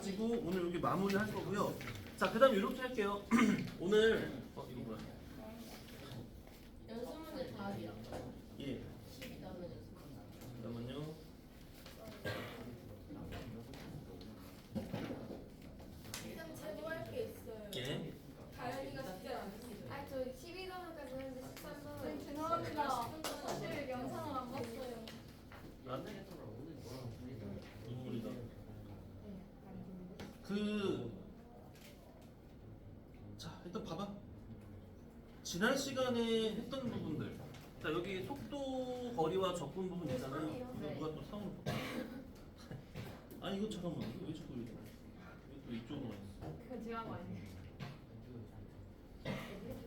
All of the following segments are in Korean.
가지고 오늘 여기 마무리 할 거고요. 자, 그 다음에 이렇게 할게요. 오늘 이거 뭐야? 연습 문제 다 하기요. 예. 12 나오면 연습 문제. 잠깐만요. 일단 제보할 게 있어요. 예. 다현이가 숙제 안 했어요. 아, 저 12단원까지 했는데 13단원. 죄송합니다. 사실 영상을 안 봤어요. 나한테? 눈물이다. 그, 자, 일단 봐봐. 지난 시간에 했던 부분들. 자, 여기 속도, 거리와 적분 부분 있잖아요. 이거 누가 또 상으로 봐. 아니, 이거 잠깐만. 이거 왜 자꾸 이래? 이거 또 이쪽으로 있어. 그거 제가 한 거 아니에요?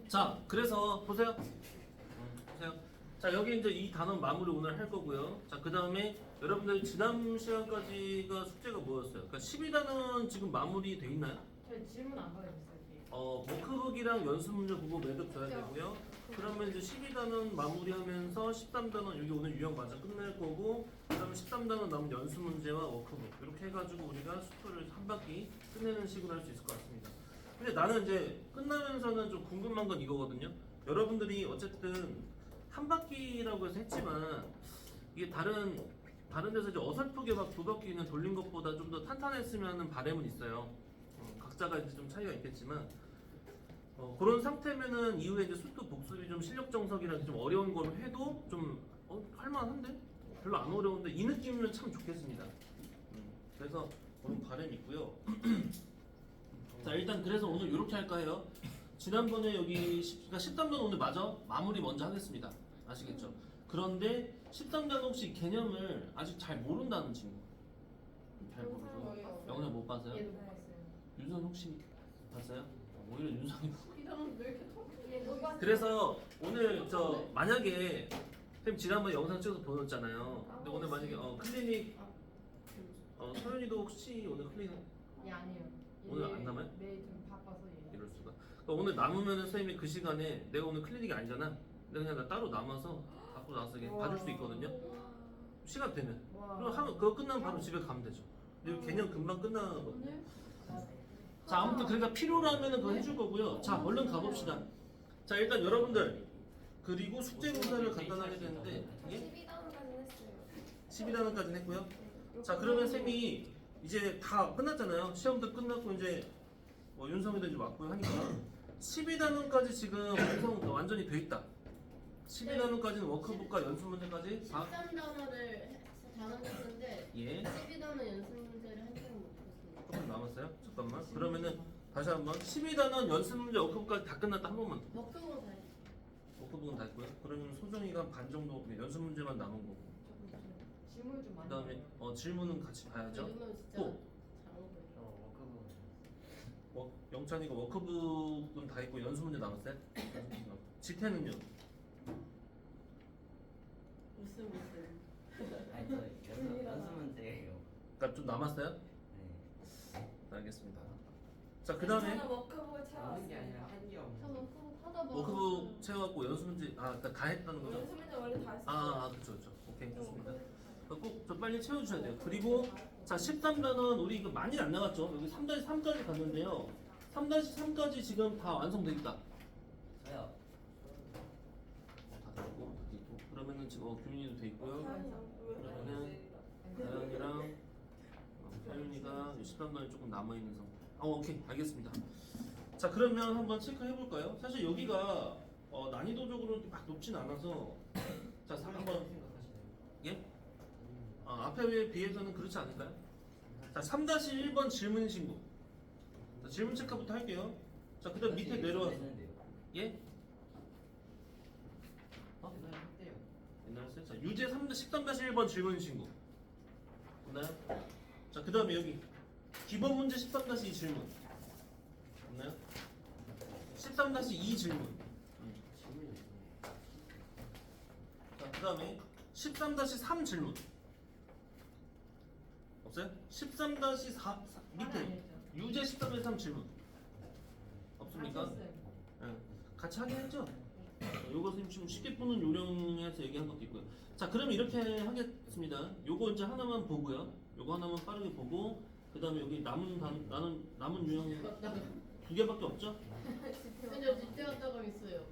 자, 그래서 보세요. 보세요. 자, 여기 이제 이 단원 마무리 오늘 할 거고요. 자, 그 다음에 여러분들 지난 시간까지가 숙제가 뭐였어요? 그러니까 12단원 지금 마무리 돼 있나요? 저 질문 안 받아줬어요. 뒤에. 워크북이랑 연습 문제 보고 매듭 줘야 되고요. 그러면 이제 12단원 마무리하면서 13단원 여기 오늘 유형 맞아 끝낼 거고, 그다음에 13단원 남은 연습 문제와 워크북 이렇게 해가지고 우리가 수투를 한 바퀴 끝내는 식으로 할 수 있을 것 같습니다. 근데 나는 이제 끝나면서는 좀 궁금한 건 이거거든요. 여러분들이 어쨌든 한 바퀴라고 해서 했지만 이게 다른 데서 이제 어설프게 막 두 바퀴는 돌린 것보다 좀 더 탄탄했으면 하는 바람은 있어요. 각자가 이제 좀 차이가 있겠지만 그런 상태면은 이후에 이제 수도 복습이 좀 실력 정석이라든지 좀 어려운 걸 해도 좀 할만한데 별로 안 어려운데 이 느낌이면 참 좋겠습니다. 그래서 그런 바람이 있고요. 자, 일단 그래서 오늘 이렇게 할까 해요. 지난번에 여기 13단 오늘 마무리 먼저 하겠습니다. 아시겠죠? 그런데 13단 혹시 개념을 아직 잘 모른다는 친구. 잘 모르죠? 영상 못 봤어요? 얘도 못 봤어요. 윤선 혹시 봤어요? 오히려 윤선이 이런 왜 이렇게 턱? 얘못 봤어요. 그래서 오늘 만약에 쌤 지난번 영상 찍어서 보냈잖아요. 근데 오늘 만약에 클리닉 서윤이도 혹시 오늘 클리닉 얘 아니에요. 오늘 안 남아요? 네, 좀 바빠서 얘. 이럴 수가. 그러니까 오늘 남으면은 쌤이 그 시간에 내가 오늘 클리닉이 아니잖아. 근데 그냥 나 따로 남아서 갖고 나와서 그냥 봐줄 수 있거든요. 시간 되면. 와. 그럼 그거 끝나면 바로 집에 가면 되죠. 근데 개념 금방 끝나거든요. 오늘? 자, 아무튼 그러니까 필요라면은 그거 해줄 거고요. 자, 얼른 가봅시다. 자, 일단 여러분들 그리고 숙제 검사를 간단하게 되는데 예? 12단원까지 했어요. 12단원까지는 했고요. 자, 그러면 쌤이 이제 다 끝났잖아요. 시험도 끝났고 이제 윤성이도 이제 왔고요 하니까 12단원까지 지금 완전히 돼 있다. 12단원까지는 워크북과 연습 문제까지 다 13단어를 단원 했는데 예. 12단어 연습 문제를 한 장은 못 풀었습니다. 조금 남았어요. 잠깐만. 그러면은 다시 한번 12단원 연습 문제 워크북까지 다 끝났다 한 번만 더. 먹혀본 다 했어요. 워크북은 다 했고요. 그러면 소정이가 반 정도 연습 문제만 남은 거고. 질문을 좀 많이. 그다음에 질문은 같이 봐야죠. 이거는 진짜 또 잘한 거예요. 영찬이가 워크북은 다 했고 연습 문제 남았어요? 지태는요? 무슨 아니 저 연습 문제예요. 그러니까 좀 남았어요? 네. 알겠습니다. 자, 그 다음에 저는 워크북을 하는 게 아니라 채웠어요. 한게 저 없는. 워크북 하다 보면 워크북 채워갖고 연습 문제 그러니까 다 했다는 거죠? 연습 문제 원래 다 했어요. 그쵸. 오케이, 좋습니다. 꼭 좀 빨리 채워주셔야 돼요. 그리고 자, 13단원 우리 이거 많이 안 나갔죠? 여기 3-3까지 갔는데요. 3-3까지 지금 다 완성돼 있다. 저요. 다 됐고, 그러면은 지금 규민이도 돼 있고요. 그러면은 다현이랑 서윤이가 13단원이 조금 남아있는 상태. 오케이, 알겠습니다. 자, 그러면 한번 체크해 볼까요? 사실 여기가 난이도적으로 막 높진 않아서 자, 한번 생각하시나요? 예? 앞에 비해서는 그렇지 않을까요? 자, 3-1번 질문 신고. 자, 질문 체크부터 할게요. 자, 그 다음 밑에 내려와서. 했는데요. 예? 옛날에 했대요. 옛날에 했어요? 자, 유제 13-1번 질문 신고. 됐나요? 자, 그 다음에 여기. 기본 문제 13-2 질문. 됐나요? 13-2 질문. 질문이 없어요. 자, 그 다음에 13-3 질문. 없어요? 13-4 밑에 유제 13-3 질문. 없습니까? 예, 같이 하긴 했죠? 요것은 좀 쉽게 푸는 요령에서 얘기한 것도 있고요. 자, 그럼 이렇게 하겠습니다. 요거 이제 하나만 보고요. 요거 하나만 빠르게 보고 그 다음에 여기 남은 유형이 두 개밖에 없죠? 근데 저 집대 갔다가 있어요.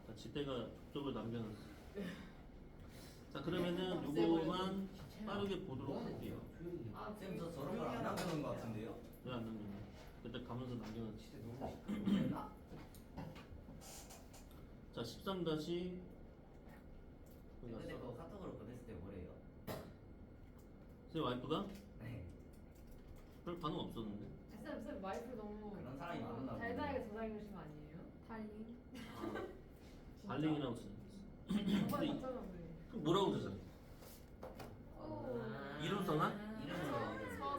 자, 지대가 족적을 남겨놨어. 자, 그러면은 요거만 빠르게 보도록 할게요. 아, 쌤, 저 저런 걸 안 남겨놓은 것 같은데요? 왜 안 남겼냐? 그때 가면서 남겨놨지. 진짜 너무 시끄럽다. 자, 13 다시 여기 근데 갔어. 그거 카톡으로 보냈을 때 뭐래요? 제 와이프가 네. 별 반응 없었는데. 쌤 와이프 너무 그런 사람이 많았나 보네. 달달하게 저장해 주신 거 아니에요? 달리. 아, 발링이라고 쓰는 정말 근데 맞잖아 우리. 그럼 뭐라고 쓰죠? 이름 써놔?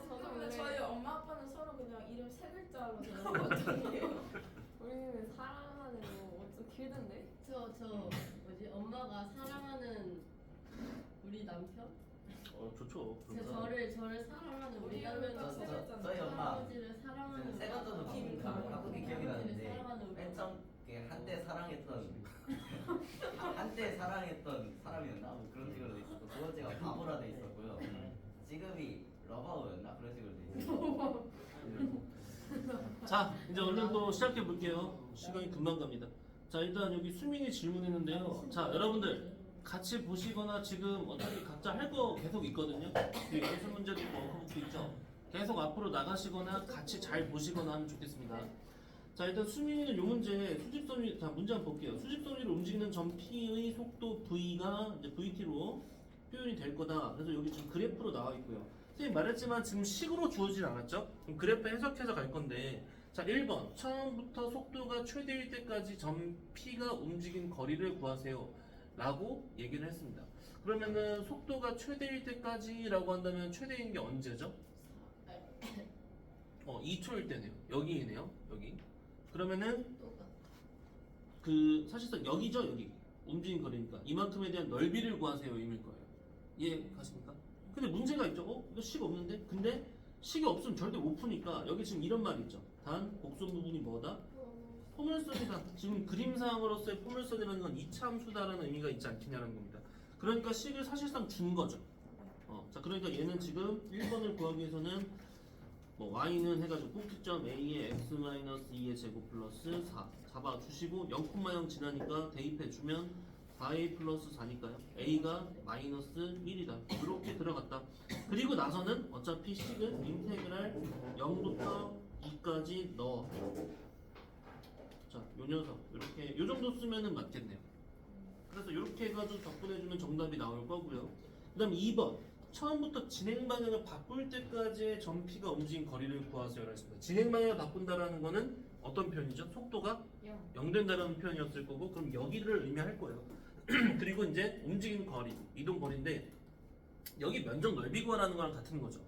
저는 근데 저희 엄마 아빠는 서로 그냥 이름 세 글자로 적어놨거든요. 우리는 사랑하는 거 어쩌 길던데? 저 뭐지? 엄마가 사랑하는 우리 남편? 좋죠. 저를 사랑하는 우리 남편. 저희 엄마 할아버지를 사랑하는 세 번째도 우리 바꾸기 기억이 나는데 사랑하는 우리 맨 처음 한때 사랑했던 사람이었나? 뭐 그런 식으로 돼 있었고 두 번째가 바보라 돼 있었고요. 지금이 러바우였나? 그런 식으로 돼 있었고 자, 이제 얼른 또 시작해 볼게요. 시간이 금방 갑니다. 자, 일단 여기 수민이 질문했는데요. 자, 여러분들 같이 보시거나 지금 어차피 각자 할 거 계속 있거든요. 뒤에 연습 문제도 있고 워크북도 있죠. 계속 앞으로 나가시거나 같이 잘 보시거나 하면 좋겠습니다. 자, 일단 수민이는 요 문제 수직선이 자 문제 한번 볼게요. 수직선위로 움직이는 점 P의 속도 V가 이제 VT로 표현이 될 거다. 그래서 여기 지금 그래프로 나와 있고요. 선생님 말했지만 지금 식으로 주어지진 않았죠? 그럼 그래프 해석해서 갈 건데 자 1번 처음부터 속도가 최대일 때까지 점 P가 움직인 거리를 구하세요 라고 얘기를 했습니다. 그러면은 속도가 최대일 때까지 라고 한다면 최대인 게 언제죠? 2초일 때네요. 여기이네요. 여기. 그러면은 똑같아. 그 사실상 여기죠. 여기 움직인 거리니까 이만큼에 대한 넓이를 구하세요 임일 거예요. 이해 가십니까? 근데 문제가 있죠. 이거 식 없는데? 근데 식이 없으면 절대 못 푸니까 여기 지금 이런 말이 있죠. 단 곡선 부분이 뭐다? 포물선이다. 지금 그림상으로서의 포물선이라는 건 이차함수다라는 의미가 있지 않겠냐는 겁니다. 그러니까 식을 사실상 준 거죠. 자 그러니까 얘는 지금 1번을 구하기 위해서는 뭐 y는 해가지고 꼭지점 a의 x-2의 제곱 플러스 4 잡아주시고 0,0 지나니까 대입해주면 4a 플러스 4니까요. a가 마이너스 1이다. 이렇게 들어갔다. 그리고 나서는 어차피 식은 인테그랄 0부터 2까지 넣어. 자, 요 녀석 이렇게 요 정도 쓰면은 맞겠네요. 그래서 이렇게 해가지고 접근해주면 정답이 나올 거고요. 그다음 2번 처음부터 진행 방향을 바꿀 때까지의 점 P가 움직인 거리를 구하세요라고 했습니다. 진행 방향을 바꾼다라는 거는 어떤 표현이죠? 속도가 0 된다는 표현이었을 거고 그럼 여기를 의미할 거예요. 그리고 이제 움직인 거리, 이동 거리인데 여기 면적 넓이 구하라는 거랑 같은 거죠.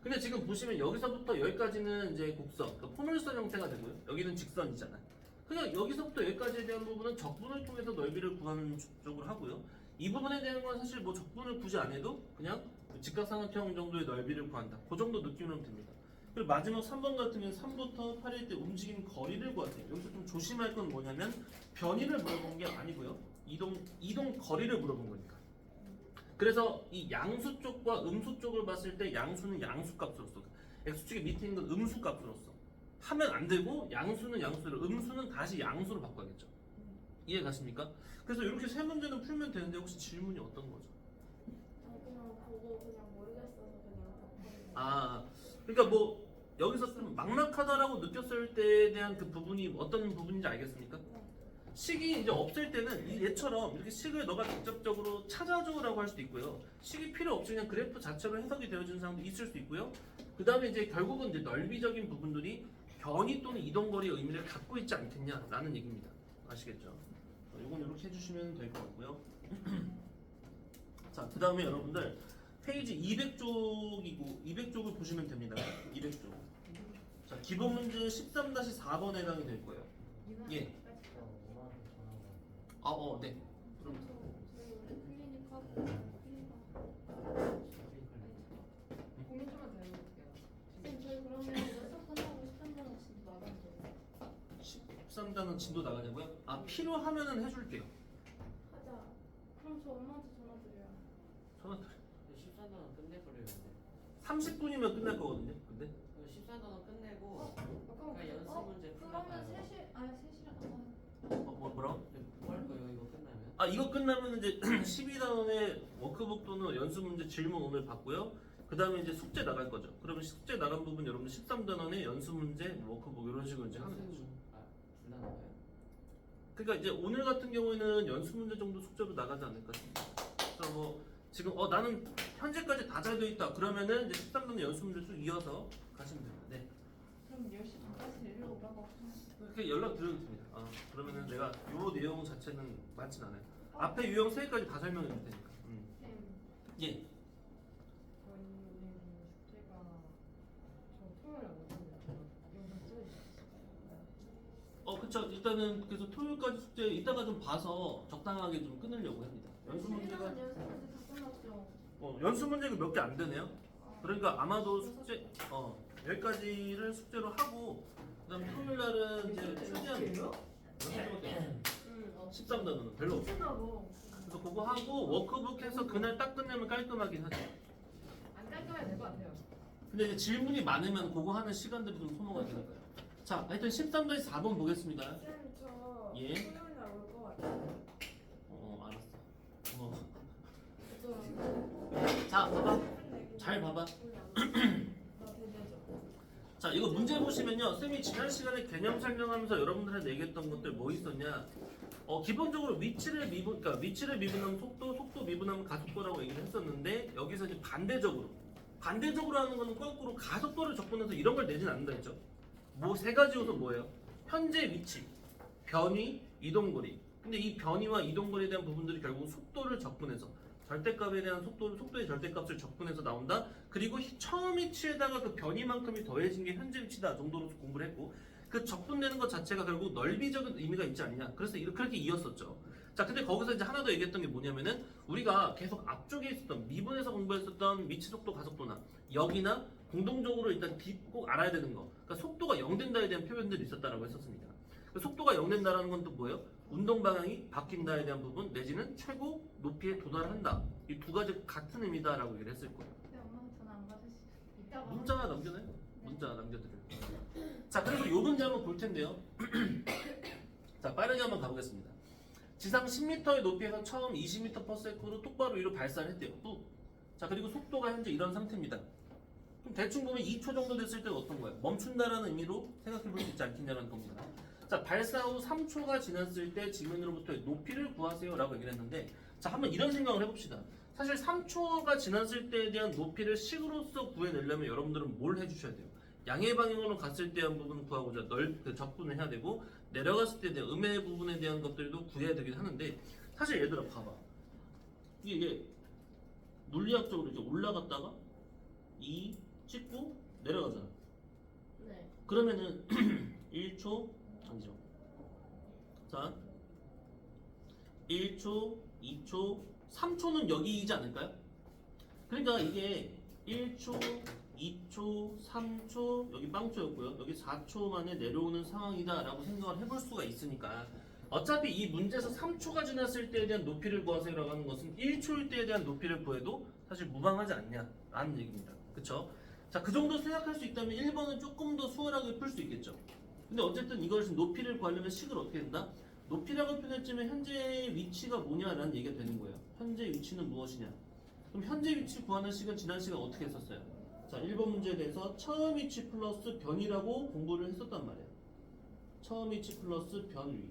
근데 지금 보시면 여기서부터 여기까지는 이제 곡선, 그러니까 포물선 형태가 되고요. 여기는 직선이잖아요. 그냥 여기서부터 여기까지에 대한 부분은 적분을 통해서 넓이를 구하는 쪽으로 하고요. 이 부분에 대한 건 사실 뭐 적분을 굳이 안 해도 그냥 직각삼각형 정도의 넓이를 구한다. 그 정도 느낌으로 됩니다. 그리고 마지막 3번 같은 경우는 3부터 8일 때 움직인 거리를 구하세요. 여기서 좀 조심할 건 뭐냐면 변이를 물어본 게 아니고요. 이동 거리를 물어본 거니까. 그래서 이 양수 쪽과 음수 쪽을 봤을 때 양수는 양수 값으로 써. x축의 밑에 있는 건 음수 값으로 써. 하면 안 되고 양수는 양수로 음수는 다시 양수로 바꿔야겠죠. 이해 가십니까? 그래서 이렇게 세 문제는 풀면 되는데 혹시 질문이 어떤 거죠? 그냥 보고 그냥 모르겠어서 그냥 아, 그러니까 뭐 여기서 좀 막막하다라고 느꼈을 때에 대한 그 부분이 어떤 부분인지 알겠습니까? 식이 이제 없을 때는 얘처럼 이렇게 식을 너가 직접적으로 찾아줘라고 할 수도 있고요. 식이 필요 없이 그냥 그래프 자체로 해석이 되어지는 상황도 있을 수 있고요. 그 다음에 이제 결국은 이제 넓이적인 부분들이 변이 또는 이동거리의 의미를 갖고 있지 않겠냐라는 얘기입니다. 아시겠죠? 이건 이렇게 해주시면 될 것 같고요. 자, 그 다음에 여러분들 페이지 200쪽이고 200쪽을 보시면 됩니다. 200쪽. 자, 기본 문제 13-4번에 해당이 될 거예요. 예. 네. 그럼 클리닉 하고 고민 좀만 더 해볼게요. 쌤 저희 그러면 연습 끝나고 13단원 진도 나가면 돼요. 13단원 진도 나가냐고요? 필요하면은 해줄게요. 하자. 그럼 저 엄마한테 전화 드려요. 전화 14단은 끝내버려요 근데 30분이면 끝날 거거든요. 근데 14단원 끝내고 그럼 그러니까 연습 문제 그러면 풀다가요. 3시 아니 3시간 뭐라고? 뭐 할 거예요 이거 끝나면? 아 이거 끝나면 이제 12단원의 워크북 또는 연습 문제 질문 오늘 받고요. 그 다음에 이제 숙제 나갈 거죠. 그러면 숙제 나간 부분 여러분들 13단원의 연습 문제, 워크북 이런 식으로 이제 하는 거죠. 둘다 나와요? 그러니까 이제 오늘 같은 경우에는 연습 문제 정도 숙제로 나가지 않을까 싶습니다. 그래서 뭐 지금 나는 현재까지 다 잘 돼 있다. 그러면은 이제 13단원 연습 문제 쭉 이어서 가시면 됩니다. 네. 그럼 10시 반까지 내리러 오라고 그렇게 연락 드려도 됩니다. 그러면은 내가 요 내용 자체는 많진 않아요. 앞에 유형 3개까지 다 설명해 줄 테니까. 예. 저희는 숙제가 저 토요일에 못했는데 영상 찍어주셨어요. 그쵸. 일단은 그래서 토요일까지 숙제 이따가 좀 봐서 적당하게 좀 끊으려고 합니다. 연습 문제가 연습 문제 다 끝났죠. 연습 문제가 몇 개 안 되네요. 그러니까 아마도 숙제 여기까지를 숙제로 하고 그다음 토요일 날은 이제 최대한 13단원은 별로 없어. 그래서 그거 하고 워크북 해서 그날 딱 끝내면 깔끔하긴 하죠. 안 깔끔해도 될 것 같아요. 근데 이제 질문이 많으면 그거 하는 시간들이 좀 소모가 되니까요. 자, 하여튼 13도에서 4번 보겠습니다. 쌤, 저 예. 토요일 날 올 것 같아요. 알았어. 저 자, 봐봐. 잘 봐봐. 나 대대죠. 자, 이거 문제 보시면요. 쌤이 지난 시간에 개념 설명하면서 여러분들한테 얘기했던 것들 뭐 있었냐? 기본적으로 위치를 미분하면 속도 미분하면 가속도라고 얘기를 했었는데 여기서 이제 반대적으로 하는 거는 거꾸로 가속도를 적분해서 이런 걸 내진 않는다 했죠. 뭐 세 가지 요소 뭐예요? 현재 위치, 변위, 이동거리. 근데 이 변위와 이동거리에 대한 부분들이 결국 속도를 적분해서 절대값에 대한 속도의 절대값을 적분해서 나온다. 그리고 처음 위치에다가 그 변위만큼이 더해진 게 현재 위치다 정도로 공부를 했고 그 적분되는 것 자체가 결국 넓이적인 의미가 있지 않냐. 그래서 그렇게 이었었죠. 자, 근데 거기서 이제 하나 더 얘기했던 게 뭐냐면은 우리가 계속 앞쪽에 있었던 미분에서 공부했었던 미치 속도 가속도나 여기나 공동적으로 일단 꼭 알아야 되는 거. 그러니까 속도가 0된다에 대한 표현들이 있었다라고 했었습니다. 그러니까 속도가 0된다라는 건 또 뭐예요? 운동 방향이 바뀐다에 대한 부분 내지는 최고 높이에 도달한다. 이 두 가지 같은 의미다라고 얘기를 했을 거예요. 근데 엄마는 전화 안 받으시죠? 이따가 문자 남겨놔요. 문자 남겨드려요. 자, 그래서 요 문제 한번 볼 텐데요. 자, 빠르게 한번 가보겠습니다. 지상 10m의 높이에서 처음 20m/s로 똑바로 위로 발사를 했대요. 뚝. 자, 그리고 속도가 현재 이런 상태입니다. 그럼 대충 보면 2초 정도 됐을 때 어떤 거예요? 멈춘다라는 의미로 생각해 볼 수 있지 않겠냐는 겁니다. 자, 발사 후 3초가 지났을 때 지면으로부터의 높이를 구하세요 라고 얘기를 했는데 자, 한번 이런 생각을 해봅시다. 사실 3초가 지났을 때에 대한 높이를 식으로서 구해내려면 여러분들은 뭘 해주셔야 돼요? 양의 방향으로 갔을 때한 부분을 구하고자 적분을 해야 되고 내려갔을 때에 대한 음의 부분에 대한 것들도 구해야 되긴 하는데 사실 얘들아 봐봐. 이게 물리학적으로 이렇게 올라갔다가 2 찍고 내려가잖아. 네. 그러면은 1초 아니죠. 자, 1초, 2초, 3초는 여기이지 않을까요? 그러니까 이게 1초, 2초, 3초, 여기 빵초였고요. 여기 4초 만에 내려오는 상황이다 라고 생각을 해볼 수가 있으니까 어차피 이 문제에서 3초가 지났을 때에 대한 높이를 구하세요 라고 하는 것은 1초일 때에 대한 높이를 구해도 사실 무방하지 않냐 라는 얘기입니다. 그쵸? 자, 그 정도 생각할 수 있다면 1번은 조금 더 수월하게 풀 수 있겠죠. 근데 어쨌든 이걸 높이를 구하려면 식을 어떻게 된다? 높이라고 표현했지만 현재 위치가 뭐냐라는 얘기가 되는 거예요. 현재 위치는 무엇이냐? 그럼 현재 위치 구하는 식은 지난 시간 어떻게 했었어요? 자, 1번 문제에 대해서 처음 위치 플러스 변위라고 공부를 했었단 말이에요. 처음 위치 플러스 변위.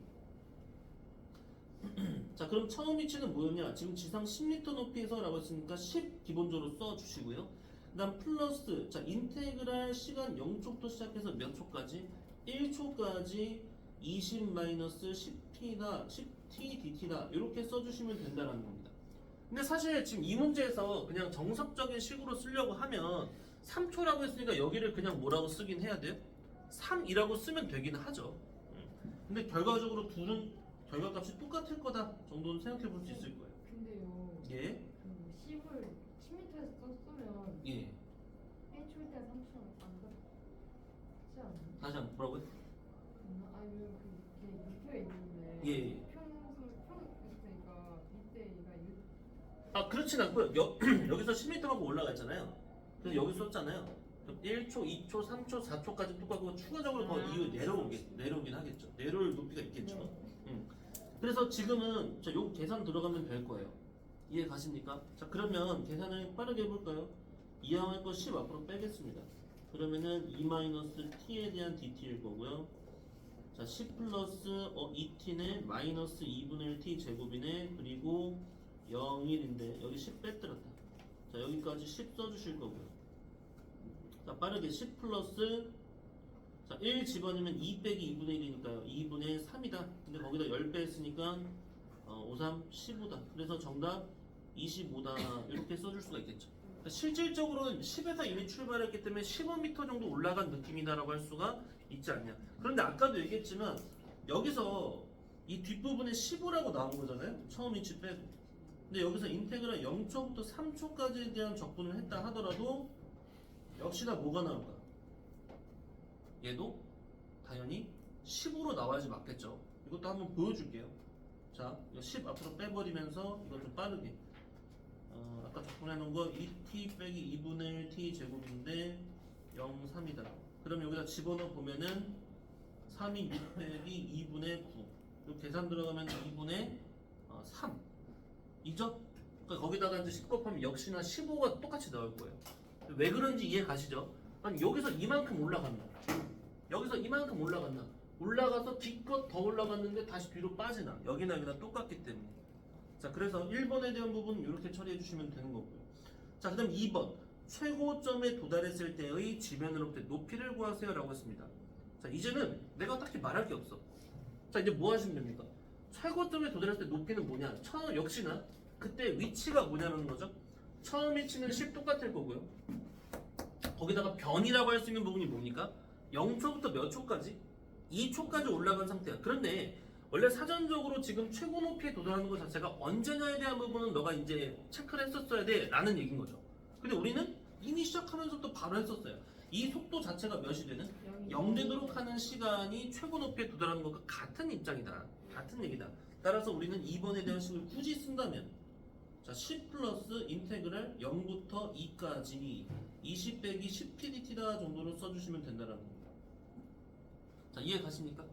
자, 그럼 처음 위치는 뭐였냐? 지금 지상 10m 높이에서 라고 했으니까 10 기본적으로 써주시고요. 그 다음 플러스, 자, 인테그랄 시간 0초부터 시작해서 몇 초까지? 1초까지 20-10t다, 10t dt다 이렇게 써주시면 된다는 겁니다. 근데 사실 지금 이 문제에서 그냥 정석적인 식으로 쓰려고 하면 3초라고 했으니까 여기를 그냥 뭐라고 쓰긴 해야 돼요? 3이라고 쓰면 되긴 하죠. 근데 결과적으로 둘은 결과값이 똑같을 거다 정도는 생각해 볼 수 있을 거예요. 근데요. 예? 그 10을 10m에서 썼으면 예. 1초일 때 3초는 안 같지 않나요? 다시 한번 뭐라고요? 아니면 그게 육표에 있는데 예. 평 있으니까 이때가 6 아, 그렇진 않고요. 여기서 10m하고 올라가 있잖아요. 그래서 여기 썼잖아요. 그럼 1초, 2초, 3초, 4초까지 똑같고 추가적으로 더 이후 내려오긴 하겠죠. 내려올 높이가 있겠죠. 그래서 지금은 요 계산 들어가면 될 거예요. 이해 가십니까? 자, 그러면 계산을 빠르게 해볼까요? 이항할 거 10 앞으로 빼겠습니다. 그러면은 2-t에 대한 dt일 거고요. 자, 10 플러스 2t네 마이너스 2분의 1t 제곱이네. 그리고 0일인데 여기 10 뺐더랬다. 자, 여기까지 10 써주실 거고요. 자, 빠르게 10 플러스 자, 1 집어넣으면 2 빼기 2분의 1이니까요. 2분의 3이다. 근데 거기다 10 뺐으니까 5, 3, 15다. 그래서 정답 25다. 이렇게 써줄 수가 있겠죠. 그러니까 실질적으로는 10에서 이미 출발했기 때문에 15m 정도 올라간 느낌이다라고 할 수가 있지 않냐. 그런데 아까도 얘기했지만 여기서 이 뒷부분에 15라고 나온 거잖아요. 처음 위치 빼고. 근데 여기서 인테그랄 0초부터 3초까지에 대한 적분을 했다 하더라도 역시나 뭐가 나올까? 얘도 당연히 10으로 나와야지 맞겠죠. 이것도 한번 보여줄게요. 자, 이거 10 앞으로 빼버리면서 이거 좀 빠르게 아까 적분해 놓은 거 2t 빼기 2분의 1t 제곱인데 0, 3이다. 그럼 여기다 집어넣어 보면은 3이 6 빼기 2분의 9. 이 계산 들어가면 2분의 3. 이죠? 그러니까 거기다가 이제 10 곱하면 역시나 15가 똑같이 나올 거예요. 왜 그런지 이해 가시죠? 아니 여기서 이만큼 올라간다. 여기서 이만큼 올라간다. 올라가서 기껏 더 올라갔는데 다시 뒤로 빠지나. 여기나 여기나 똑같기 때문에. 자, 그래서 1번에 대한 부분은 이렇게 처리해 주시면 되는 거고요. 자, 그 다음 2번. 최고점에 도달했을 때의 지면으로부터 높이를 구하세요 라고 했습니다. 자, 이제는 내가 딱히 말할 게 없어. 자, 이제 뭐 하시면 됩니까? 최고점에 도달했을 때 높이는 뭐냐? 역시나 그때 위치가 뭐냐는 거죠. 처음 위치는 10 똑같을 거고요. 거기다가 변이라고 할 수 있는 부분이 뭡니까? 0초부터 몇 초까지? 2초까지 올라간 상태야. 그런데 원래 사전적으로 지금 최고 높이에 도달하는 것 자체가 언제냐에 대한 부분은 너가 이제 체크를 했었어야 돼 라는 얘기인 거죠. 근데 우리는 이미 시작하면서부터 바로 했었어요. 이 속도 자체가 몇이 되는? 0 되도록 하는 시간이 최고 높이에 도달하는 것과 같은 입장이다. 같은 얘기다. 따라서 우리는 2번에 대한 식을 굳이 쓴다면 자, 10 플러스 인테그랄 0부터 2까지 20 빼기 10pdt다 정도로 써주시면 된다라는 겁니다. 자, 이해 가십니까?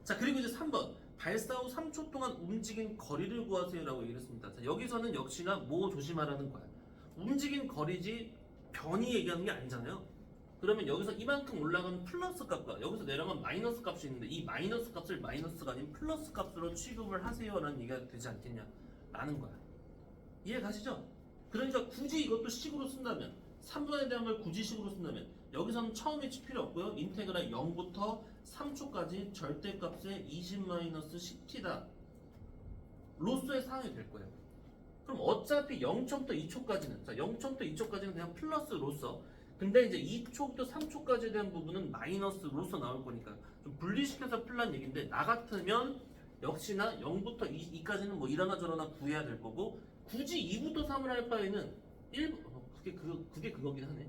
자, 그리고 이제 3번 발사 후 3초 동안 움직인 거리를 구하세요 라고 얘기를 했습니다. 자, 여기서는 역시나 뭐 조심하라는 거야. 움직인 거리지 변이 얘기하는 게 아니잖아요. 그러면 여기서 이만큼 올라간 플러스 값과 여기서 내려간 마이너스 값이 있는데 이 마이너스 값을 마이너스가 아닌 플러스 값으로 취급을 하세요 라는 얘기가 되지 않겠냐 라는 거야. 이해 가시죠? 그러니까 굳이 이것도 식으로 쓴다면 3번에 대한 걸 굳이 식으로 쓴다면 여기서는 처음 위치 필요 없고요. 인테그랄 0부터 3초까지 절대값의 20-10t다 로서의 상황이 될 거예요. 그럼 어차피 0.부터 2초까지는 자 0.부터 2초까지는 그냥 플러스 로서. 근데 이제 2초부터 3초까지에 대한 부분은 마이너스 로서 나올 거니까 좀 분리시켜서 풀란 얘기인데 나 같으면 역시나 0부터 2까지는 뭐 이러나 저러나 구해야 될 거고 굳이 2부터 3을 할 바에는 1 그게 그거긴 하네.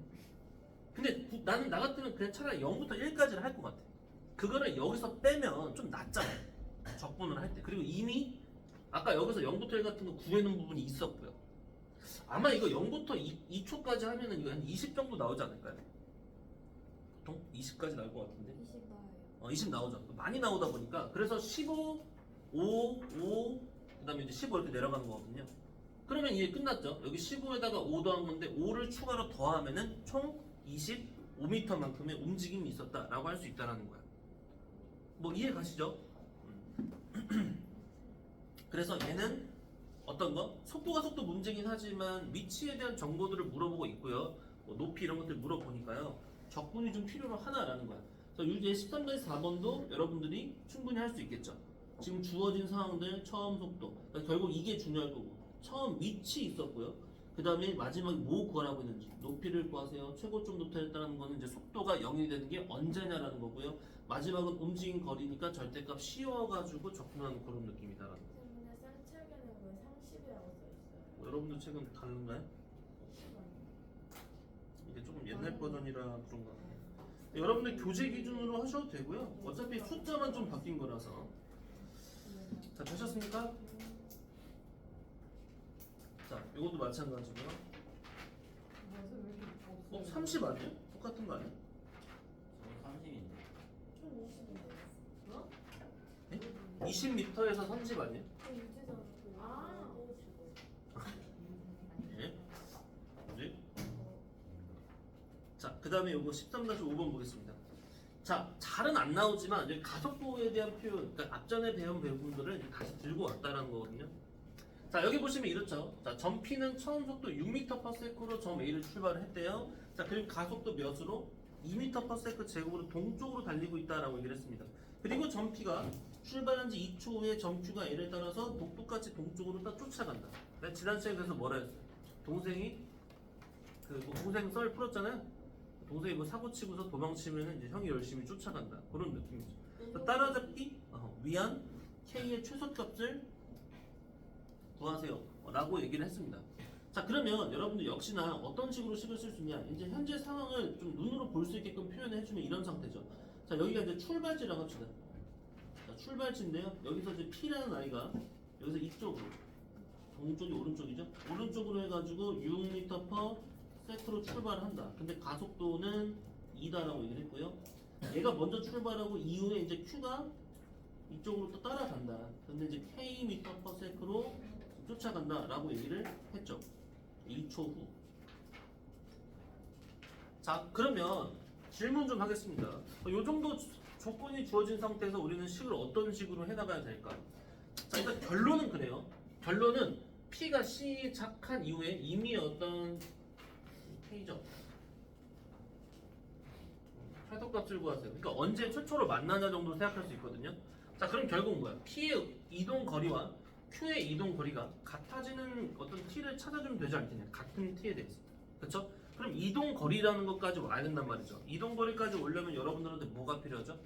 근데 나는 나 같으면 그냥 차라리 0부터 1까지를 할 것 같아. 그거를 여기서 빼면 좀 낫잖아. 적분을 할 때. 그리고 이미 아까 여기서 0부터 1 같은 거 구해놓은 부분이 있었고요. 아마 이거 0부터 2초까지 하면은 이거 한 20 정도 나오지 않을까요? 보통 20까지 나올 것 같은데. 20 나와요. 20 나오죠. 많이 나오다 보니까 그래서 15, 5, 그다음에 이제 15 이렇게 내려가는 거거든요. 그러면 이게 끝났죠. 여기 15에다가 5 더한 건데 5를 추가로 더하면은 총 25m만큼의 움직임이 있었다라고 할 수 있다라는 거야. 뭐 이해 가시죠? 그래서 얘는 어떤 거? 속도가 속도 문제긴 하지만 위치에 대한 정보들을 물어보고 있고요. 뭐 높이 이런 것들 물어보니까요. 적분이 좀 필요로 하나라는 거야. 그래서 유제 13-4번도 4번도 여러분들이 충분히 할 수 있겠죠. 지금 주어진 상황들 처음 속도. 그러니까 결국 이게 중요할 거고. 처음 위치 있었고요. 그 다음에 마지막에 뭐 구하라고 했는지 높이를 구하세요. 최고점 도달했다는 거는 이제 속도가 0이 되는 게 언제냐라는 거고요. 마지막은 움직인 거리니까 절대값 씌워가지고 적분하는 그런 느낌이다라는 거. 근데 쌤 책에는 왜 30이라고 써있어요? 여러분들 책은 다른가요? 이게 조금 옛날 버전이라 그런가. 여러분들 교재 기준으로 하셔도 되고요. 어차피 숫자만 좀 바뀐 거라서. 자, 되셨습니까? 자, 이것도 마찬가지고요. 뭐지 왜 이렇게 없어요? 30 아니야? 똑같은 거 아니야? 저거 30인데. 좀 50인데. 20m에서 30 아니야? 유지선. 아. 네. 뭐지? 자, 그 다음에 요거 13-5번 보겠습니다. 자, 잘은 안 나오지만 여기 가속도에 대한 표현, 그러니까 앞전에 배운 부분들을 이제 다시 들고 왔다라는 거거든요. 자, 여기 보시면 이렇죠. 자, 점 P는 처음 속도 6m/s로 점 A를 출발을 했대요. 자, 그리고 가속도 몇으로? 2m/s 제곱으로 동쪽으로 달리고 있다라고 얘기를 했습니다. 그리고 점 P가 출발한 지 2초 후에 점 Q가 L에 따라서 똑같이 동쪽으로 딱 쫓아간다. 내가 지난 시간에 그래서 뭐라 했어요? 동생이 뭐 동생 썰 풀었잖아요. 동생이 뭐 사고 치고서 도망치면 이제 형이 열심히 쫓아간다. 그런 느낌이죠. 그래서 따라잡기 위한 K의 최소값을 구하세요. 라고 얘기를 했습니다. 자, 그러면 여러분들 역시나 어떤 식으로 식을 쓸 수 있냐? 이제 현재 상황을 좀 눈으로 볼 수 있게끔 표현을 해주면 이런 상태죠. 자, 여기가 이제 출발지라고 합시다. 자, 출발지인데요. 여기서 이제 P라는 아이가 여기서 이쪽으로, 동쪽이 오른쪽이죠? 오른쪽으로 해가지고 6m/s로 출발한다. 근데 가속도는 2다라고 얘기를 했고요. 얘가 먼저 출발하고 이후에 이제 Q가 이쪽으로 또 따라간다. 근데 이제 K m/s로 쫓아간다 라고 얘기를 했죠. 2초 후. 자, 그러면 질문 좀 하겠습니다. 요 정도 조건이 주어진 상태에서 우리는 식을 어떤 식으로 해나가야 될까? 자, 일단 결론은 그래요. 결론은 P가 시작한 이후에 이미 어떤 K죠. 최소값을 구하세요. 그러니까 언제 최초로 만나냐 정도로 생각할 수 있거든요. 자, 그럼 결국은 뭐야? P의 이동 거리와 Q의 이동 거리가 같아지는 어떤 T를 찾아주면 되지 않겠냐? 같은 T에 대해서. 그렇죠? 그럼 이동 거리라는 것까지 와야 된단 말이죠. 이동 거리까지 오려면 여러분들한테 뭐가 필요하죠?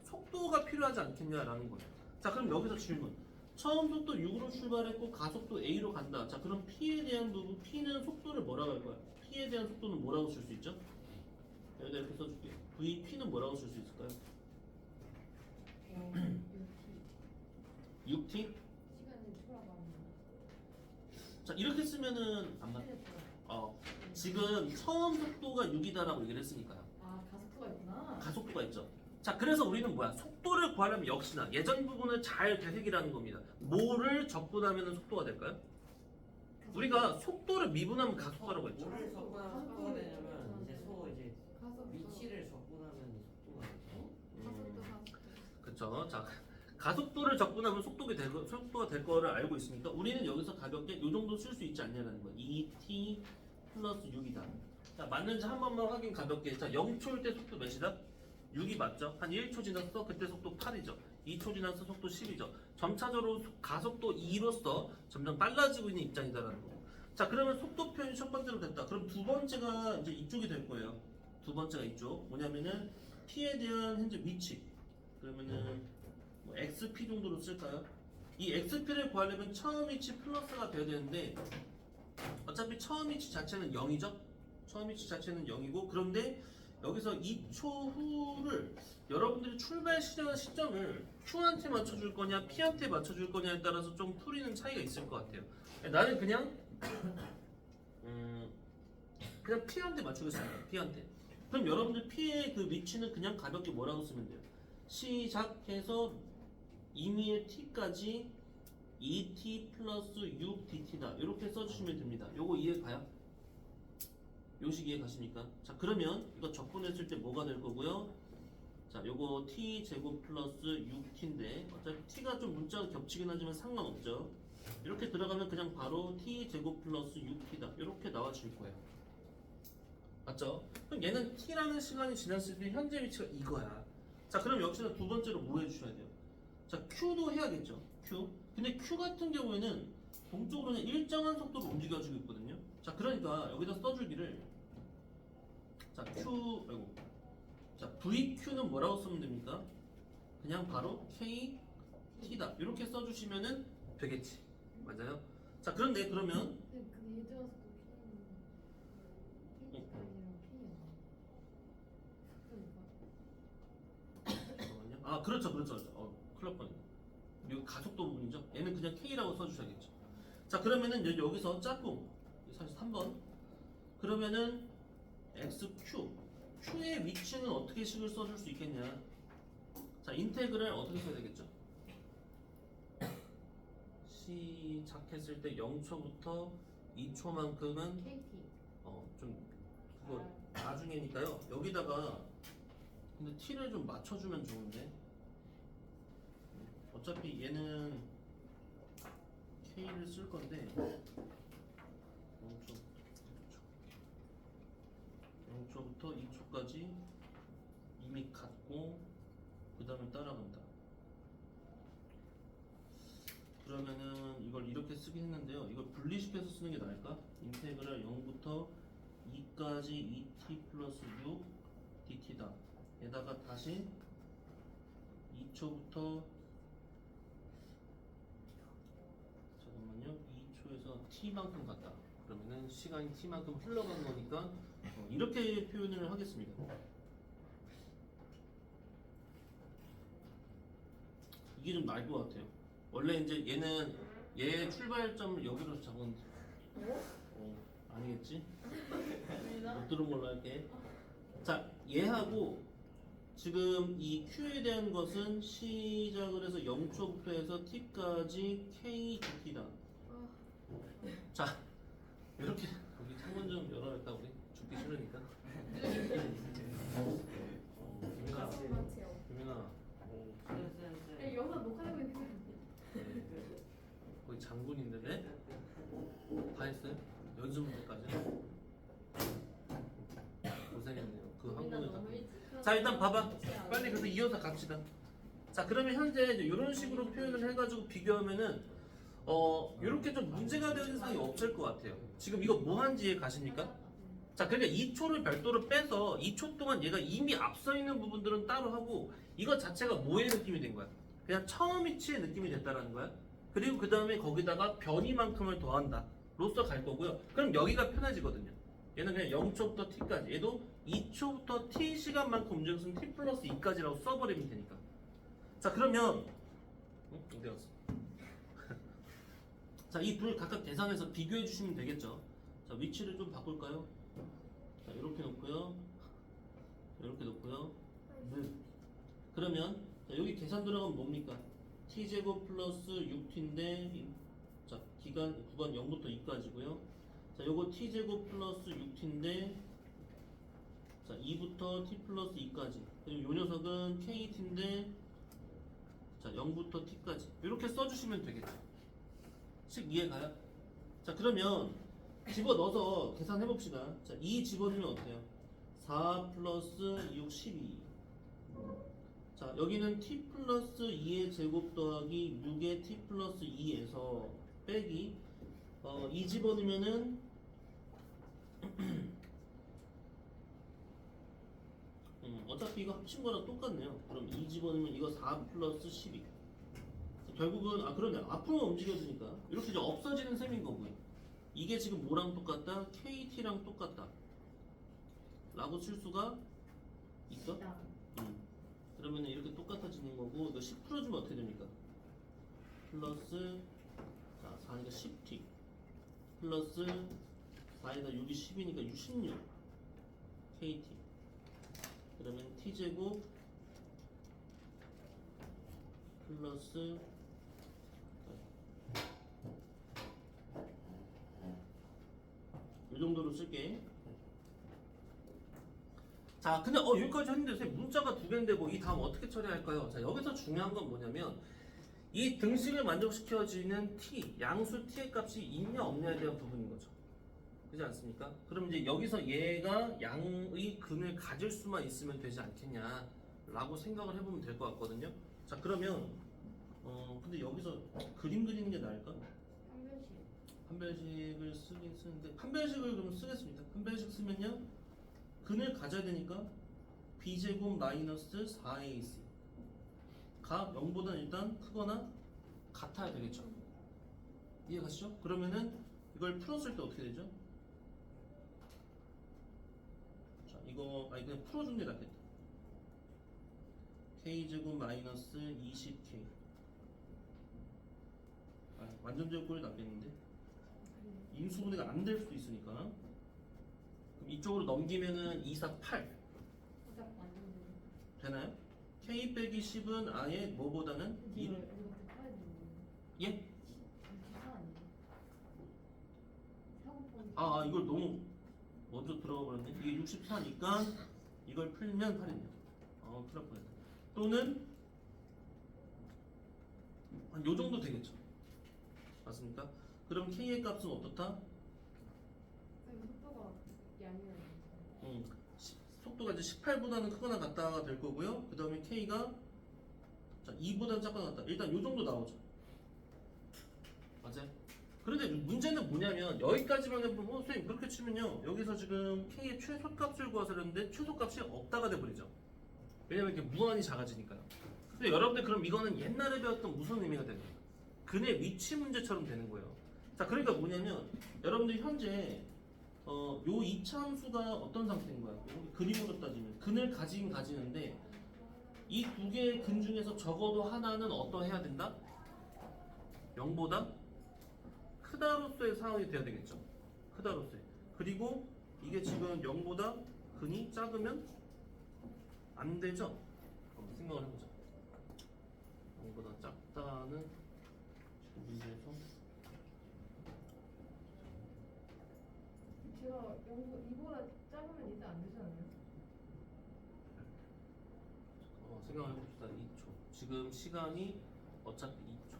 속도가 필요하지 않겠냐라는 거예요. 자, 그럼 여기서 질문. 처음 속도 6으로 출발했고 가속도 A로 간다. 자, 그럼 P에 대한 부분, P는 속도를 뭐라고 할 거야? P에 대한 속도는 뭐라고 쓸 수 있죠? 여기다 이렇게 써줄게요. VP는 뭐라고 쓸 수 있을까요? 6T? 시간이 초라가는 자, 이렇게 쓰면은 안 맞. 지금 처음 속도가 6이다라고 얘기를 했으니까요. 아 가속도가 있구나. 가속도가 있죠. 자, 그래서 우리는 뭐야? 속도를 구하려면 역시나 예전 부분을 잘 되새기라는 겁니다. 뭐를 적분하면 속도가 될까요? 우리가 속도를 미분하면 가속도라고 했죠. 뭐를 적분하면 속도가 되냐면 이제 이제 가속도. 위치를 적분하면 속도가 되죠. 가속도. 그쵸. 자, 가속도를 적분하면 속도가 될 거를 알고 있으니까 우리는 여기서 가볍게 이 정도 쓸 수 있지 않냐는 거예요. 2t 플러스 6이다. 자, 맞는지 한 번만 확인 가볍게. 자, 0초일 때 속도 몇이다? 6이 맞죠? 한 1초 지났어? 그때 속도 8이죠. 2초 지나서 속도 10이죠. 점차적으로 가속도 2로서 점점 빨라지고 있는 입장이다라는 거. 자, 그러면 속도 표현이 첫 번째로 됐다. 그럼 두 번째가 이제 이쪽이 될 거예요. 두 번째가 이쪽. 뭐냐면은 t에 대한 현재 위치. 그러면은 뭐 xp 정도로 쓸까요? 이 xp를 구하려면 처음 위치 플러스가 돼야 되는데 어차피 처음 위치 자체는 0이죠? 처음 위치 자체는 0이고 그런데 여기서 2초 후를 여러분들이 출발 시점을 Q한테 맞춰줄 거냐 P한테 맞춰줄 거냐에 따라서 좀 풀이는 차이가 있을 것 같아요. 나는 그냥 P한테 맞추겠습니다. P한테. 그럼 여러분들 P의 그 위치는 그냥 가볍게 뭐라고 쓰면 돼요? 시작해서 임의의 T까지 2T 플러스 6DT다. 이렇게 써주시면 됩니다. 요거 이해 가요? 요식 이해 가십니까? 자, 그러면 이거 적분했을 때 뭐가 될 거고요? 자, 요거 T 제곱 플러스 6T인데 어차피 T가 좀 문자가 겹치긴 하지만 상관없죠. 이렇게 들어가면 그냥 바로 T 제곱 플러스 6T다. 이렇게 나와줄 거예요. 맞죠? 그럼 얘는 T라는 시간이 지났을 때 현재 위치가 이거야. 자, 그럼 역시나 두 번째로 뭐 해주셔야 돼요? 자, Q도 해야겠죠. Q. 근데 Q 같은 경우에는 동쪽으로는 일정한 속도로 움직여주고 있거든요. 자, 그러니까 여기다 써주기를 자, 자, VQ는 뭐라고 쓰면 됩니까? 그냥 바로 KT다. 이렇게 써주시면은 되겠지. 맞아요? 자, 그런데 그러면 근데 그 예전에서도 P는 P니까 잠깐만요. 아, 그렇죠. 큰일 날 뻔했네. 이거 가속도 부분이죠. 얘는 그냥 K라고 써주셔야겠죠. 자, 그러면은 여기서 짝꿍 사실 3번 그러면은 xq q의 위치는 어떻게 식을 써줄 수 있겠냐? 자, 인테그랄 어떻게 써야 되겠죠? 시작했을 때 0초부터 2초만큼은 KT. 좀 그거 나중에니까요. 여기다가 근데 t를 좀 맞춰주면 좋은데 어차피 얘는 k를 쓸 건데 0초부터 2초까지 이미 갔고 그 다음에 따라간다. 그러면은 이걸 이렇게 쓰긴 했는데요. 이걸 분리시켜서 쓰는 게 나을까? 인테그랄 0부터 2까지 2t 플러스 6 dt다. 에다가 다시 2초부터 잠깐만요. 2초에서 t만큼 갔다. 그러면은 시간이 t만큼 흘러간 거니까 이렇게 표현을 하겠습니다. 이게 좀 나을 것 같아요. 원래 이제 얘는 얘 출발점을 여기로 잡은 아니겠지? 못 들은 걸로 할게. 자, 얘하고 지금 이 Q에 대한 것은 시작을 해서 0초부터 해서 T까지 K dt다. 자, 이렇게 여기 창문 좀 열어야겠다 우리 죽기 싫으니까. 유민아, 네, 영상 녹화하고 있는데. 거의 장군인데 네? 다 했어요? 연습 문제까지? 고생했네요. 그 한 번에 다. 자, 일단 봐봐. 빨리 그래서 이어서 갑시다. 자, 그러면 현재 이런 식으로 표현을 해가지고 비교하면은 이렇게 좀 문제가 되는 상황이 없을 것 같아요. 지금 이거 뭐 한지에 가십니까? 자, 그러니까 2초를 별도로 빼서 2초 동안 얘가 이미 앞서 있는 부분들은 따로 하고 이거 자체가 뭐의 느낌이 된 거야? 그냥 처음 위치의 느낌이 됐다라는 거야. 그리고 그 다음에 거기다가 변이만큼을 더한다 로써 갈 거고요. 그럼 여기가 편해지거든요. 얘는 그냥 0초부터 t까지, 얘도 2초부터 t 시간만큼 움직였으면 t 플러스 2까지라고 써버리면 되니까. 자, 그러면 어디 갔어? 자, 이 둘 각각 계산해서 비교해 주시면 되겠죠. 자, 위치를 좀 바꿀까요? 자, 이렇게 놓고요, 이렇게 놓고요. 그러면 자, 여기 계산 들어가면 뭡니까? t제곱 플러스 6t인데 자, 기간 구간 0부터 2까지고요. 자, 요거 t제곱 플러스 6t인데 자, 2부터 t 플러스 2까지. 그리고 요 녀석은 kt인데 자, 0부터 t까지. 이렇게 써주시면 되겠죠. 식 이해가요? 자, 그러면 집어넣어서 계산해봅시다. 자, 2 집어넣으면 어때요? 4 플러스 6, 12. 자, 여기는 t 플러스 2의 제곱 더하기 6의 t 플러스 2에서 빼기 2 집어넣으면은 어차피 이거 합친 거랑 똑같네요. 그럼 2 집어넣으면 이거 4 플러스 12. 결국은 그러네. 앞으로 움직여주니까 이렇게 이제 없어지는 셈인 거고요. 이게 지금 뭐랑 똑같다? KT랑 똑같다 라고 쓸 수가 있어? 그러면 이렇게 똑같아지는 거고, 이거 10 풀어주면 어떻게 됩니까? 플러스 자, 4니까 10t 플러스 4에다 6이 10이니까 66 kt. 그러면 t제곱 플러스 이 정도로 쓸게. 자, 근데 여기까지 했는데 선생님 문자가 두 개인데 뭐 이 다음 어떻게 처리할까요? 자, 여기서 중요한 건 뭐냐면 이 등식을 만족시켜주는 t, 양수 t의 값이 있냐 없냐에 대한 부분인 거죠. 그렇지 않습니까? 그럼 이제 여기서 얘가 양의 근을 가질 수만 있으면 되지 않겠냐 라고 생각을 해보면 될 것 같거든요. 자, 그러면 근데 여기서 그림 그리는 게 나을까? 판별식을 쓰긴 쓰는데 판별식을 그럼 쓰겠습니다. 판별식 쓰면요 근을 가져야 되니까 b제곱 마이너스 4ac 가 0보다 일단 크거나 같아야 되겠죠. 이해가시죠? 그러면은 이걸 풀었을 때 어떻게 되죠? 자, 이거 그냥 풀어준 게 낫겠다. k제곱 마이너스 20k 완전 제곱꼴이 낫겠는데 인수분해가 안 될 수도 있으니까. 그럼 이쪽으로 넘기면은 2, 4, 8 딱 완전 되나요? K 빼기 10은 아예 뭐보다는 이거 1. 파야 되는 예? 기사 아니에요? 사고 포기. 이걸 너무 먼저 들어가 버렸네. 이게 64니까 이걸 풀면 8이네요. 큰일 날 뻔했다. 또는 한 요 정도 되겠죠. 맞습니까? 그럼 K의 값은 어떻다? 속도가 얄미워요. 속도가 이제 18보다는 크거나 같다가 될 거고요. 그 다음에 K가 2보다는 작거나 같다. 일단 요 정도 나오죠. 맞아요? 그런데 문제는 뭐냐면 여기까지만 해보면 선생님 그렇게 치면요. 여기서 지금 K의 최소값을 구하서 그랬는데 최소값이 없다가 돼버리죠. 왜냐면 이렇게 무한히 작아지니까요. 근데 여러분들 그럼 이거는 옛날에 배웠던 무슨 의미가 되는 거예요? 근의 위치 문제처럼 되는 거예요. 자, 그러니까 뭐냐면 여러분들 현재 요 이차 함수가 어떤 상태인 거야? 그림으로 따지면 근을 가지는데 이 두 개의 근 중에서 적어도 하나는 어떠해야 된다? 0보다 크다로서의 상황이 돼야 되겠죠. 크다로서의. 그리고 이게 지금 0보다 근이 작으면 안 되죠. 한번 생각을 해보자. 0보다 작다는 문제에서 제가 이보다 작으면 이제 안 되잖아요. 생각을 해봅시다. 2초. 지금 시간이 어차피 2초.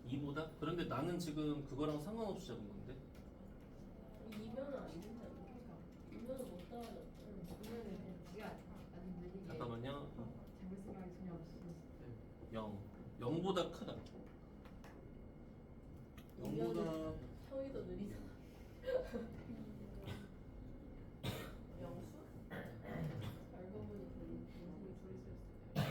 2보다? 그런데 나는 지금 그거랑 상관없이 잡은 건데. 2면은 안 된다. 2면은 못 따라잡죠. 이거는 지가 아직 느리게. 잠깐만요. 잡을 생각이 전혀 없이. 0. 0보다 크다. 0보다 형이 더 느리잖아. 영수? 알고 보니 인생이 둘이 있었어.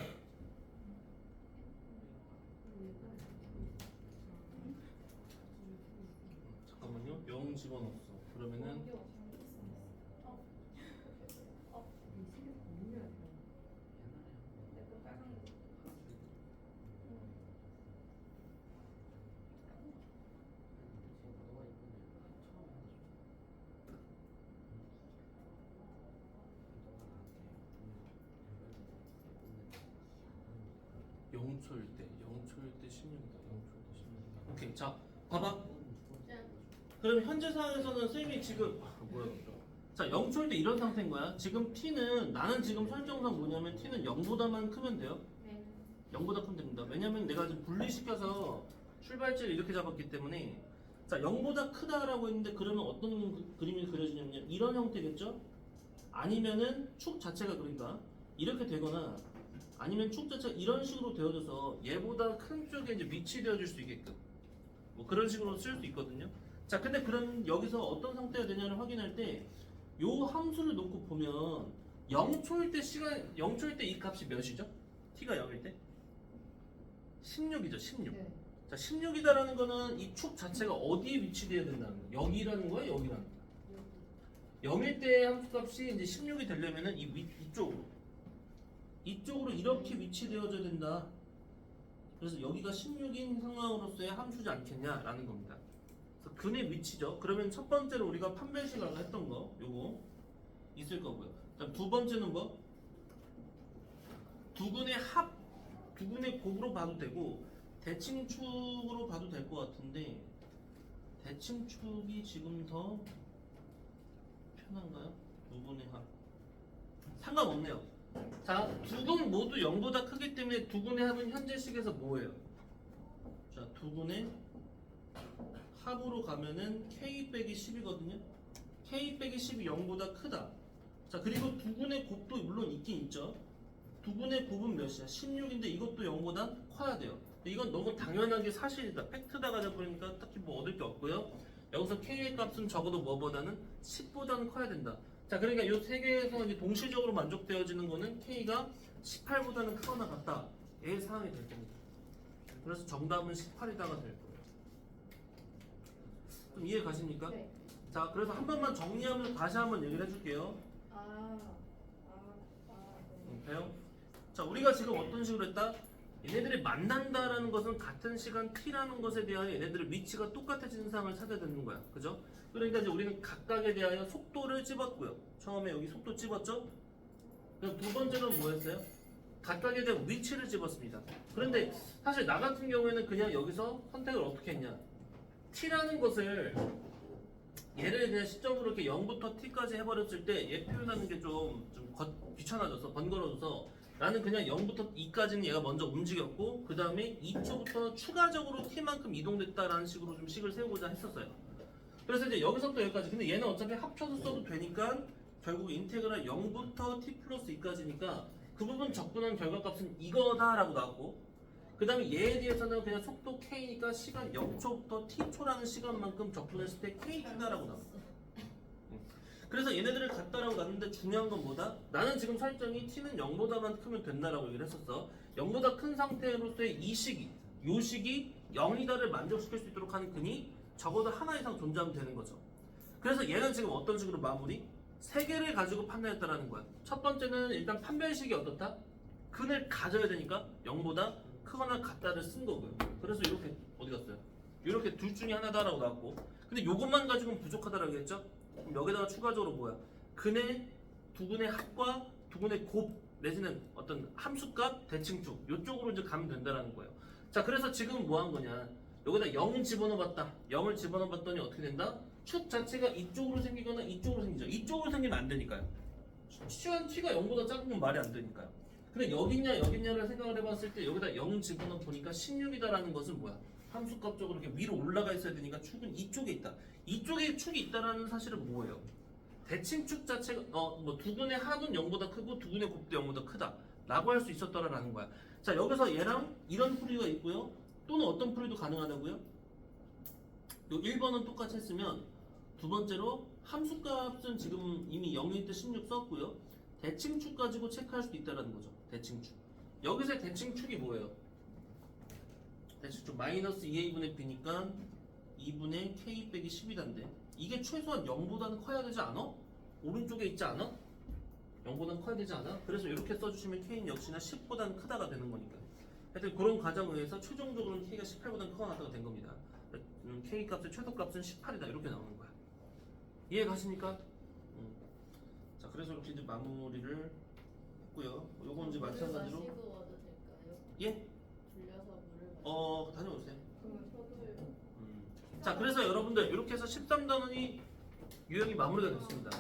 잠깐만요. 0 집어넣었어. 그러면은 영초일 때 16이다. 영초일 때 16이다. 오케이. 자, 봐봐. 그럼 현재 상황에서는 쌤이 지금 뭐야? 자, 0초일 때 이런 상태인 거야. 지금 t는 나는 지금 설정상 뭐냐면 t는 0보다만 크면 돼요. 네. 0보다 크면 됩니다. 왜냐면 내가 지금 분리시켜서 출발지를 이렇게 잡았기 때문에 자, 0보다 크다라고 했는데 그러면 어떤 그림이 그려지냐면 이런 형태겠죠? 아니면은 축 자체가 그러니까 이렇게 되거나 아니면 축 자체가 이런 식으로 되어져서 얘보다 큰 쪽에 이제 위치되어질 수 있게끔 뭐 그런 식으로 쓸 수 있거든요. 자, 근데 그럼 여기서 어떤 상태가 되냐를 확인할 때 요 함수를 놓고 보면 0초일 때 시간 0초일 때 이 값이 몇이죠? t가 0일 때 16이죠. 16. 네. 자, 16이다라는 거는 이 축 자체가 어디에 위치되어야 된다는 거야? 여기라는 거야? 여기라는 거야? 0일 때 함수값이 이제 16이 되려면은 이쪽으로 이렇게 위치되어져야 된다. 그래서 여기가 16인 상황으로서의 함수지 않겠냐라는 겁니다. 그래서 근의 위치죠. 그러면 첫 번째로 우리가 판별식 아까 했던 거 요거 있을 거고요. 그다음 두 번째는 뭐? 두근의 합, 두근의 곱으로 봐도 되고 대칭축으로 봐도 될 것 같은데 대칭축이 지금 더 편한가요? 두근의 합 상관없네요. 자, 두 근 모두 0보다 크기 때문에 두 근의 합은 현재식에서 뭐예요? 자, 두 근의 합으로 가면은 K 빼기 10이거든요. K 빼기 10이 0보다 크다. 자, 그리고 두 근의 곱도 물론 있긴 있죠. 두 근의 곱은 몇이야? 16인데 이것도 0보다 커야 돼요. 근데 이건 너무 당연하게 사실이다. 팩트다 가자 보니까 딱히 뭐 얻을 게 없고요. 여기서 K의 값은 적어도 뭐보다는 10보다는 커야 된다. 자, 그러니까 이 세 개에서 이제 동시적으로 만족되어지는 거는 K가 18보다는 크거나 같다의 상황이 될 겁니다. 그래서 정답은 18이다가 될 거예요. 좀 이해 가십니까? 네. 자, 그래서 한 번만 정리하면 다시 한번 얘기를 해줄게요. 네. 배요? 자, 우리가 지금 어떤 식으로 했다? 얘네들이 만난다라는 것은 같은 시간 t라는 것에 대하여 얘네들의 위치가 똑같아지는 상황을 찾아야 되는 거야. 그죠? 그러니까 이제 우리는 각각에 대하여 속도를 집었고요. 처음에 여기 속도 집었죠? 그럼 두 번째는 뭐였어요? 각각에 대한 위치를 집었습니다. 그런데 사실 나 같은 경우에는 그냥 여기서 선택을 어떻게 했냐? t라는 것을 얘를 그냥 시점으로 이렇게 0부터 t까지 해버렸을 때 얘 표현하는 게 좀 귀찮아져서 번거로워서 나는 그냥 0부터 2까지는 얘가 먼저 움직였고 그 다음에 2초부터 추가적으로 t만큼 이동됐다라는 식으로 좀 식을 세우고자 했었어요. 그래서 이제 여기서부터 여기까지. 근데 얘는 어차피 합쳐서 써도 되니까 결국 인테그랄 0부터 t 플러스 2까지니까 그 부분 접근한 결과값은 이거다라고 나왔고 그 다음에 얘에 대해서는 그냥 속도 k니까 시간 0초부터 t초라는 시간만큼 접근했을 때 kt다라고 나왔어. 그래서 얘네들을 같다라고 놨는데 중요한 건 뭐다? 나는 지금 설정이 t는 0보다만 크면 된다라고 얘기를 했었어. 0보다 큰 상태로서의 이 시기, 요 시기 0이다를 만족시킬 수 있도록 하는 근이 적어도 하나 이상 존재하면 되는 거죠. 그래서 얘는 지금 어떤 식으로 마무리? 세 개를 가지고 판단했다라는 거야. 첫 번째는 일단 판별식이 어떻다? 근을 가져야 되니까 0보다 크거나 같다를 쓴 거고요. 그래서 이렇게 어디 갔어요? 이렇게 둘 중에 하나다라고 나왔고 근데 요것만 가지고는 부족하다라고 했죠? 그럼 여기다가 추가적으로 뭐야? 근의 두 근의 합과 두 근의 곱 내지는 어떤 함수값, 대칭축 요쪽으로 이제 가면 된다라는 거예요. 자 그래서 지금 뭐 한 거냐? 여기다 0 집어넣어봤다. 0을 집어넣어봤더니 어떻게 된다? 축 자체가 이쪽으로 생기거나 이쪽으로 생기죠. 이쪽으로 생기면 안 되니까요. 시간 t가 0보다 작으면 말이 안 되니까요. 근데 여기냐를 생각을 해봤을 때 여기다 0 집어넣어 보니까 16이다라는 것은 뭐야? 함수값적으로 이렇게 위로 올라가 있어야 되니까 축은 이쪽에 있다. 이쪽에 축이 있다라는 사실은 뭐예요? 대칭축 자체가 뭐 두 근의 합은 0보다 크고 두 근의 곱도 0보다 크다 라고 할 수 있었다라는 거야. 자 여기서 얘랑 이런 풀이가 있고요. 또는 어떤 풀이도 가능하다고요? 요 1번은 똑같이 했으면 두 번째로 함수값은 지금 이미 0일 때 16 썼고요. 대칭축 가지고 체크할 수도 있다는 거죠. 대칭축. 여기서의 대칭축이 뭐예요? 대칭축 마이너스 2a분의 b니까 2분의 k 빼기 10이란데 이게 최소한 0보다는 커야 되지 않아? 오른쪽에 있지 않아? 0보다는 커야 되지 않아? 그래서 이렇게 써주시면 k는 역시나 10보다는 크다가 되는 거니까. 하여튼 그런 과정을 의해서 최종적으로는 k가 18보다는 커가 같다가 된 겁니다. k 값의 최소값은 18이다 이렇게 나오는 거야. 이해가십니까? 자 그래서 이렇게 이제 마무리를 했고요. 요건 이제 마찬가지로 마시고 와도 될까요? 예? 불려서 물을 마시고. 다녀오세요. 저도요. 자 그래서 여러분들 이렇게 해서 13단원이 유형이 마무리가 됐습니다.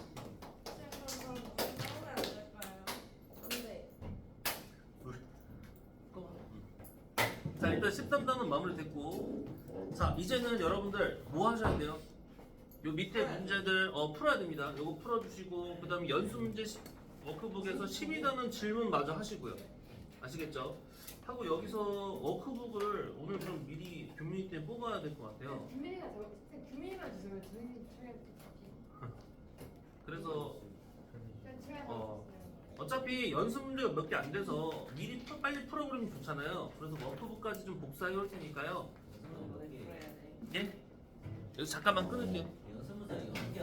안돼. 자 일단 13단원 마무리됐고 자 이제는 여러분들 뭐 하셔야 돼요? 요 밑에 문제들 풀어야 됩니다. 요거 풀어주시고 그 다음에 연수 문제 워크북에서 12단원 질문 마저 하시고요. 아시겠죠? 하고 여기서 워크북을 오늘 좀 미리 교민이 때 뽑아야 될 것 같아요. 규민이만 주세요. 저희 그래서 제가 어, 어차피 연습 문제가 몇 개 안 돼서 미리 빨리 풀어버리면 좋잖아요. 그래서 워크북까지 좀 복사해 올 테니까요. 예? 여기서 잠깐만 끊을게요. 연습문제 이거 한 개.